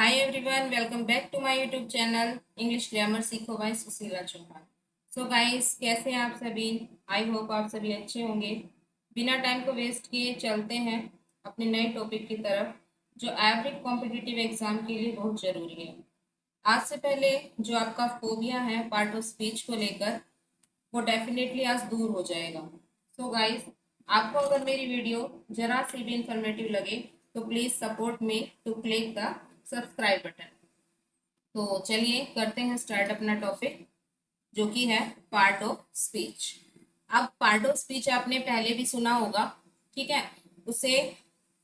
Hi everyone, welcome back to my YouTube channel English grammar सीखो by Sushila Chauhan. So guys, कैसे हैं आप सभी? आई होप आप सभी अच्छे होंगे। बिना टाइम को वेस्ट किए चलते हैं अपने नए टॉपिक की तरफ, जो एवरी कॉम्पिटिटिव एग्जाम के लिए बहुत ज़रूरी है। आज से पहले जो आपका फोबिया है पार्ट ऑफ स्पीच को लेकर, वो डेफिनेटली आज दूर हो जाएगा। सो गाइस, आपको अगर मेरी वीडियो जरा सी भी इंफॉर्मेटिव लगे तो please support me to click the subscribe button. तो चलिए करते हैं स्टार्ट अपना टॉपिक, जो कि है पार्ट ऑफ स्पीच। अब पार्ट ऑफ स्पीच आपने पहले भी सुना होगा, ठीक है। उसे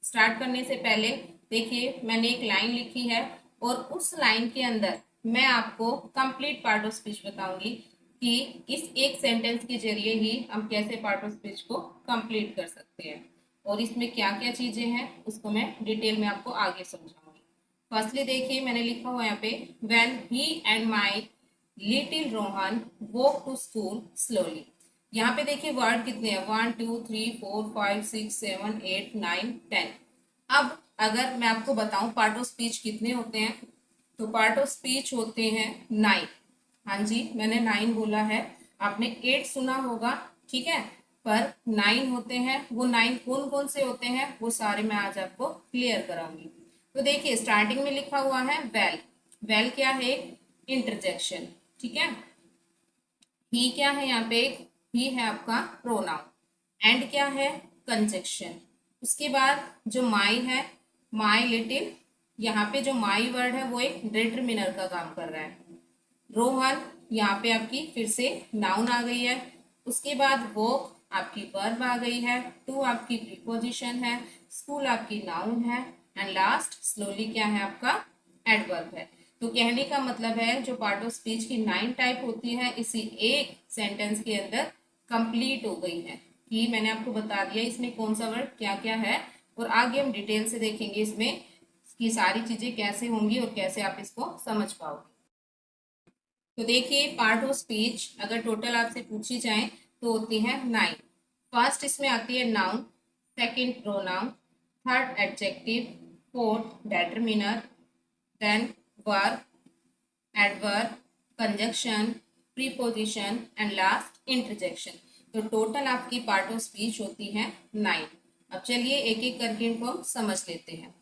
स्टार्ट करने से पहले देखिए, मैंने एक लाइन लिखी है और उस लाइन के अंदर मैं आपको कंप्लीट पार्ट ऑफ स्पीच बताऊंगी कि इस एक सेंटेंस के जरिए ही हम कैसे पार्ट ऑफ स्पीच को कंप्लीट कर सकते हैं और इसमें क्या क्या चीजें हैं उसको मैं डिटेल में आपको आगे समझाऊंगी। फर्स्टली देखिए, मैंने लिखा हुआ यहाँ पे, when he and my little Rohan walk to school slowly. यहाँ पे देखिए वर्ड कितने हैं, 1 2 3 4 5 6 7 8 9 10। अब अगर मैं आपको बताऊं पार्ट ऑफ स्पीच कितने होते हैं, तो पार्ट ऑफ स्पीच होते हैं 9। हाँ जी, मैंने 9 बोला है, आपने 8 सुना होगा, ठीक है। पर 9 होते हैं। वो 9 कौन कौन से होते हैं वो सारे मैं आज आपको क्लियर कराऊंगी। तो देखिए, स्टार्टिंग में लिखा हुआ है वेल। वेल क्या है? इंटरजेक्शन, ठीक है। ही क्या है यहाँ पे? ही है आपका प्रोनाउन। एंड क्या है? कंजक्शन। उसके बाद जो माई है, माई लिटिल, यहाँ पे जो माई वर्ड है वो एक डिटरमिनर का काम कर रहा है। रोहन, यहाँ पे आपकी फिर से नाउन आ गई है। उसके बाद वो आपकी वर्ब आ गई है। टू आपकी प्रीपोजिशन है। स्कूल आपकी नाउन है। एंड लास्ट स्लोली क्या है? आपका एडवर्ब है। तो कहने का मतलब है, जो पार्ट ऑफ स्पीच की 9 टाइप होती है इसी एक सेंटेंस के अंदर कंप्लीट हो गई है। कि मैंने आपको बता दिया इसमें कौन सा वर्ड क्या क्या है, और आगे हम डिटेल से देखेंगे इसमें की सारी चीजें कैसे होंगी और कैसे आप इसको समझ पाओगे। तो देखिए, पार्ट ऑफ स्पीच अगर टोटल आपसे पूछी जाए तो होती है 9। फर्स्ट इसमें आती है noun, second pronoun, third adjective, fourth determiner, then verb, adverb, conjunction, preposition and last interjection. तो टोटल आपकी पार्ट ऑफ स्पीच होती है 9। अब चलिए एक एक करके इनको हम समझ लेते हैं।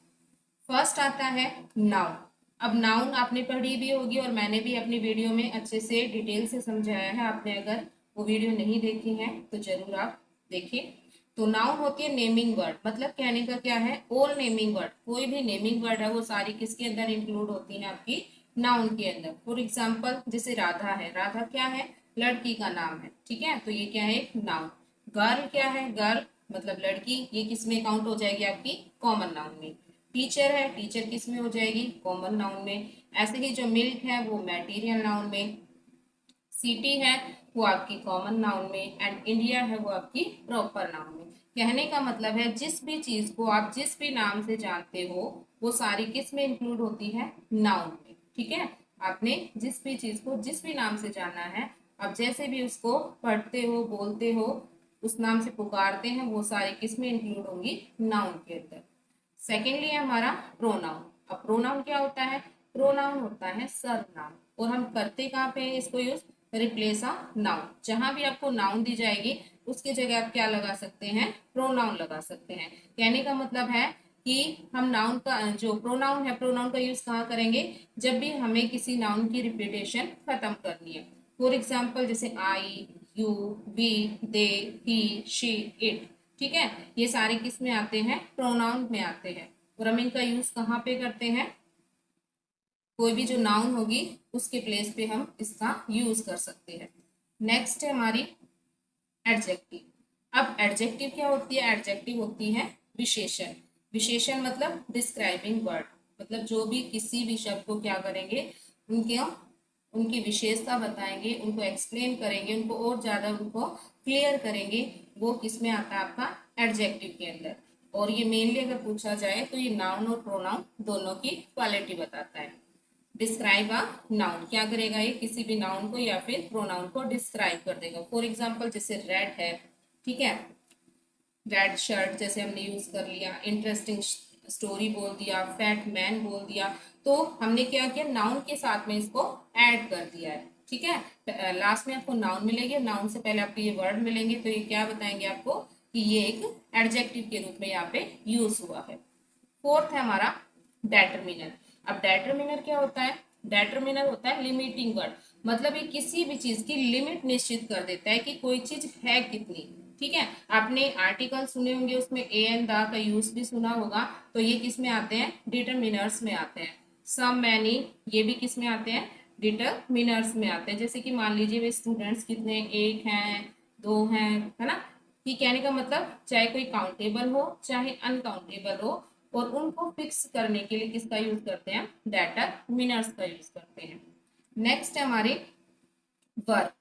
फर्स्ट आता है नाउन। अब नाउन आपने पढ़ी भी होगी और मैंने भी अपनी वीडियो में अच्छे से डिटेल से समझाया है। आपने अगर वो वीडियो नहीं देखी है तो जरूर आप देखिए। तो नाउन होती है नेमिंग वर्ड, मतलब कहने का क्या है, ऑल नेमिंग वर्ड। कोई भी नेमिंग वर्ड है वो सारी किसके अंदर इंक्लूड होती है? आपकी नाउन के अंदर। फॉर एग्जाम्पल जैसे राधा है, राधा क्या है? लड़की का नाम है, ठीक है। तो ये क्या है? एक नाउन। गर्ल क्या है? गर्ल मतलब लड़की, ये किस में काउंट हो जाएगी? आपकी कॉमन नाउन में। टीचर है, टीचर किस में हो जाएगी? कॉमन नाउन में। ऐसे ही जो मिल्क है वो मैटीरियल नाउन में। सिटी है वो आपकी कॉमन नाउन में। एंड इंडिया है वो आपकी प्रॉपर नाउन में। कहने का मतलब है, जिस भी चीज को आप जिस भी नाम से जानते हो वो सारी किस में इंक्लूड होती है? नाउन में, ठीक है। आपने जिस भी चीज को जिस भी नाम से जाना है, आप जैसे भी उसको पढ़ते हो, बोलते हो, उस नाम से पुकारते हैं, वो सारी किस में इंक्लूड होंगी? नाउन के अंदर। सेकेंडली है हमारा प्रोनाउन। अब प्रोनाउन क्या होता है? प्रोनाउन होता है सर्वनाम। और हम करते कहाँ पे हैं इसको यूज? Replace a noun. जहां भी आपको नाउन दी जाएगी उसकी जगह आप क्या लगा सकते हैं? प्रोनाउन लगा सकते हैं। कहने का मतलब है कि हम नाउन का जो प्रोनाउन है, प्रोनाउन का यूज कहाँ करेंगे? जब भी हमें किसी नाउन की रिपीटेशन खत्म करनी है। फॉर एग्जाम्पल जैसे I, you, we, they, he, she, it, ठीक है। ये सारे किस में आते हैं? प्रोनाउन में आते हैं। और हम इनका यूज कहाँ पे करते हैं? कोई भी जो नाउन होगी उसके प्लेस पे हम इसका यूज कर सकते हैं। नेक्स्ट है हमारी एडजेक्टिव। अब एडजेक्टिव क्या होती है? एडजेक्टिव होती है विशेषण। विशेषण मतलब डिस्क्राइबिंग वर्ड, मतलब जो भी किसी भी शब्द को क्या करेंगे, उनके उनकी विशेषता बताएंगे, उनको एक्सप्लेन करेंगे, उनको और ज्यादा उनको क्लियर करेंगे। वो किस में आता है? आपका एडजेक्टिव के अंदर। और ये मेनली अगर पूछा जाए तो ये नाउन और प्रोनाउन दोनों की क्वालिटी बताता है। डिस्क्राइब अ नाउन क्या करेगा? ये किसी भी नाउन को या फिर प्रोनाउन को डिस्क्राइब कर देगा। फॉर एग्जाम्पल जैसे रेड है, ठीक है, रेड शर्ट जैसे हमने यूज कर लिया। इंटरेस्टिंग स्टोरी बोल दिया, फैट मैन बोल दिया, तो हमने क्या किया, नाउन के साथ में इसको ऐड कर दिया है। ठीक है, लास्ट में आपको नाउन मिलेंगे, नाउन से पहले आपको ये वर्ड मिलेंगे, तो ये क्या बताएंगे आपको कि ये एक एडजेक्टिव के रूप में यहाँ पे यूज हुआ है। फोर्थ है हमारा डेटरमिनर। अब डेटरमिनर क्या होता है? डेटरमिनर होता है लिमिटिंग वर्ड, मतलब ये किसी भी चीज की लिमिट निश्चित कर देता है कि कोई चीज है कितनी। ठीक है, आपने आर्टिकल सुने होंगे, उसमें ए एंड द का यूज भी सुना होगा, तो ये किस में आते हैं? डिटरमिनर्स में आते हैं। सम, मैनी, ये भी किस में आते हैं? डिटरमिनर्स में आते हैं। जैसे कि मान लीजिए वे स्टूडेंट्स कितने, एक हैं, दो हैं, है ना। ये कहने का मतलब चाहे कोई काउंटेबल हो चाहे अनकाउंटेबल हो, और उनको फिक्स करने के लिए किसका यूज करते हैं? डेटरमिनर्स का यूज करते हैं। नेक्स्ट है हमारे वर्ब।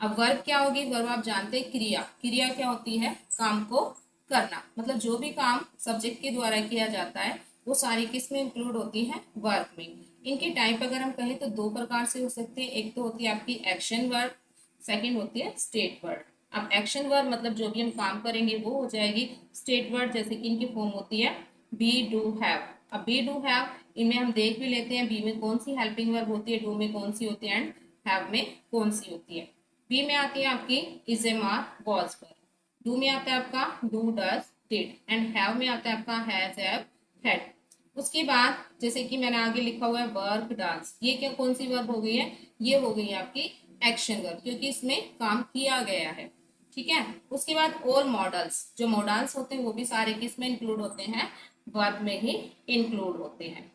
अब वर्ब क्या होगी? वर्ब आप जानते हैं क्रिया। क्रिया क्या होती है? काम को करना, मतलब जो भी काम सब्जेक्ट के द्वारा किया जाता है वो सारी किस में इंक्लूड होती है? वर्ब में। इनके टाइप अगर हम कहें तो दो प्रकार से हो सकते हैं। एक तो होती है आपकी एक्शन वर्ब, सेकंड होती है स्टेट वर्ड। अब एक्शन वर्ब मतलब जो भी हम काम करेंगे वो हो जाएगी। स्टेट वर्ड जैसे कि इनकी फॉर्म होती है बी, डू, हैव। अब बी, डू, हैव इनमें हम देख भी लेते हैं, बी में कौन सी हेल्पिंग वर्ब होती है, डू में कौन सी होती है, एंड हैव में कौन सी होती है। बी में आती है आपकी इज, एम, आर, वॉज पर। डू में आता है आपका do, does, did, and have में आता है आपका हैज, हैव, हैड। उसके बाद जैसे कि मैंने आगे लिखा हुआ है वर्क, डांस, ये क्या कौन सी वर्ब हो गई है? ये हो गई है आपकी एक्शन वर्ब, क्योंकि इसमें काम किया गया है। ठीक है, उसके बाद और मॉडल्स, जो मॉडल्स होते हैं वो भी सारे किस में इंक्लूड होते हैं? वर्ब में ही इंक्लूड होते हैं।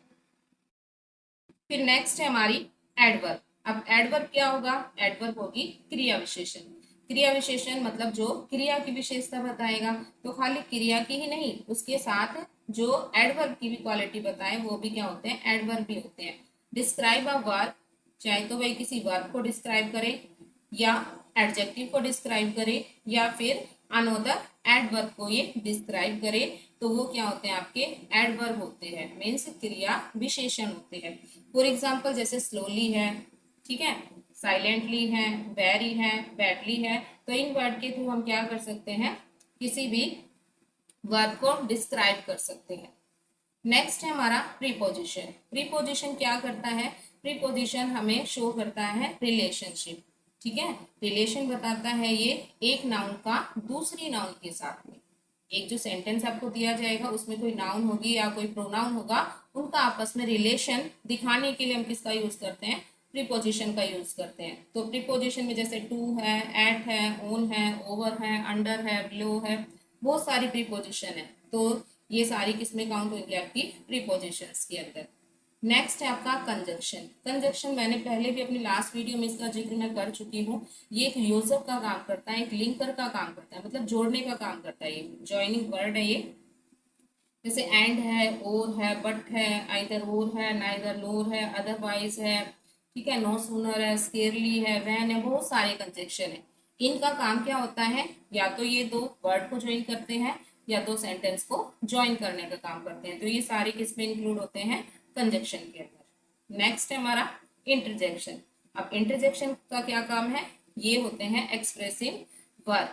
फिर नेक्स्ट है हमारी एडवर्ब। अब एडवर्ब क्या होगा? एडवर्ब होगी क्रिया विशेषण। क्रिया विशेषण मतलब जो क्रिया की विशेषता बताएगा, तो खाली क्रिया की ही नहीं, उसके साथ जो एडवर्ब की भी क्वालिटी बताए वो भी क्या होते हैं? एडवर्ब भी होते हैं। डिस्क्राइब अ वर्ब, चाहे तो वही किसी वर्ब को डिस्क्राइब करे, या एडजेक्टिव को डिस्क्राइब करे, या फिर अनोदर एडवर्ब को ये डिस्क्राइब करे, तो वो क्या होते हैं? आपके एडवर्ब होते हैं, मीन्स क्रिया विशेषण होते हैं। फॉर एग्जाम्पल जैसे स्लोली है, ठीक है, साइलेंटली है, वेरी है, बैडली है, तो इन वर्ड के थ्रू हम क्या कर सकते हैं? किसी भी वर्ब को डिस्क्राइब कर सकते हैं। नेक्स्ट है हमारा प्रीपोजिशन। प्रीपोजिशन क्या करता है? प्रीपोजिशन हमें शो करता है रिलेशनशिप। ठीक है, रिलेशन बताता है ये एक नाउन का दूसरी नाउन के साथ में। एक जो सेंटेंस आपको दिया जाएगा उसमें कोई नाउन होगी या कोई प्रोनाउन होगा, उनका आपस में रिलेशन दिखाने के लिए हम किसका यूज करते हैं? प्रीपोजिशन का यूज करते हैं। तो प्रीपोजिशन में जैसे टू है, एट है, ओन है, ओवर है, अंडर है, बिलो है, बहुत सारी प्रीपोजिशन है, तो ये सारी किसमें काउंट होंगी? आपकी प्रीपोजिशंस के अंदर। नेक्स्ट है आपका कंजक्शन। कंजक्शन मैंने पहले भी अपनी लास्ट वीडियो में इसका जिक्र मैं कर चुकी हूँ। ये एक योजक का काम करता है, एक लिंकर का काम करता है, मतलब जोड़ने का काम करता है, ये ज्वाइनिंग वर्ड है ये। जैसे एंड है, और है, बट है, आइदर और है, नाइदर नोर है, अदरवाइज है, ठीक है, नो सूनर है, स्केरली है, वैन है, बहुत सारे कंजक्शन है। इनका काम क्या होता है? या तो ये दो वर्ड को ज्वाइन करते हैं या दो सेंटेंस को ज्वाइन करने का काम करते हैं, तो ये सारे किस में इंक्लूड होते हैं? कंजक्शन के अंदर। नेक्स्ट है हमारा इंटरजेक्शन। अब इंटरजेक्शन का क्या काम है? ये होते हैं एक्सप्रेसिव वर्ड,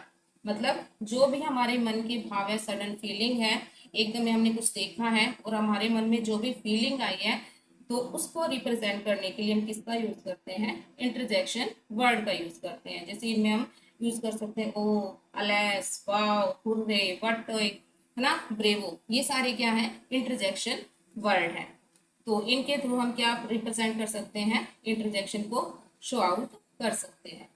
मतलब जो भी हमारे मन के भाव है, सडन फीलिंग है, एकदम हमने कुछ देखा है और हमारे मन में जो भी फीलिंग आई है, तो उसको रिप्रेजेंट करने के लिए हम किसका यूज करते हैं? इंटरजेक्शन वर्ड का यूज करते हैं। जैसे इनमें हम यूज कर सकते हैं ओ, अलेस, वाओ, हुर्रे, व्हाट, है ना, ब्रेवो, ये सारे क्या है? इंटरजेक्शन वर्ड है। तो इनके थ्रू हम क्या रिप्रेजेंट कर सकते हैं? इंटरजेक्शन को शो आउट कर सकते हैं।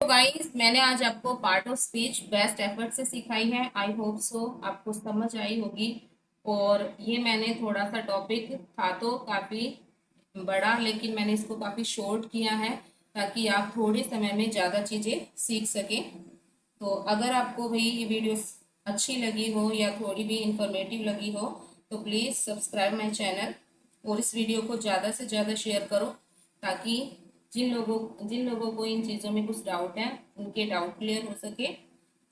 तो गाइस मैंने आज आपको part of speech best effort से सिखाई है। आई होप सो आपको समझ आई होगी। और ये मैंने थोड़ा सा टॉपिक था तो काफ़ी बड़ा, लेकिन मैंने इसको काफ़ी शॉर्ट किया है ताकि आप थोड़े समय में ज़्यादा चीज़ें सीख सकें। तो अगर आपको भाई ये वीडियो अच्छी लगी हो या थोड़ी भी इंफॉर्मेटिव लगी हो तो प्लीज़ सब्सक्राइब माय चैनल और इस वीडियो को ज़्यादा से ज़्यादा शेयर करो, ताकि जिन लोगों को इन चीज़ों में कुछ डाउट है उनके डाउट क्लियर हो सके।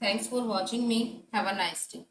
Thanks for watching me. Have a nice day.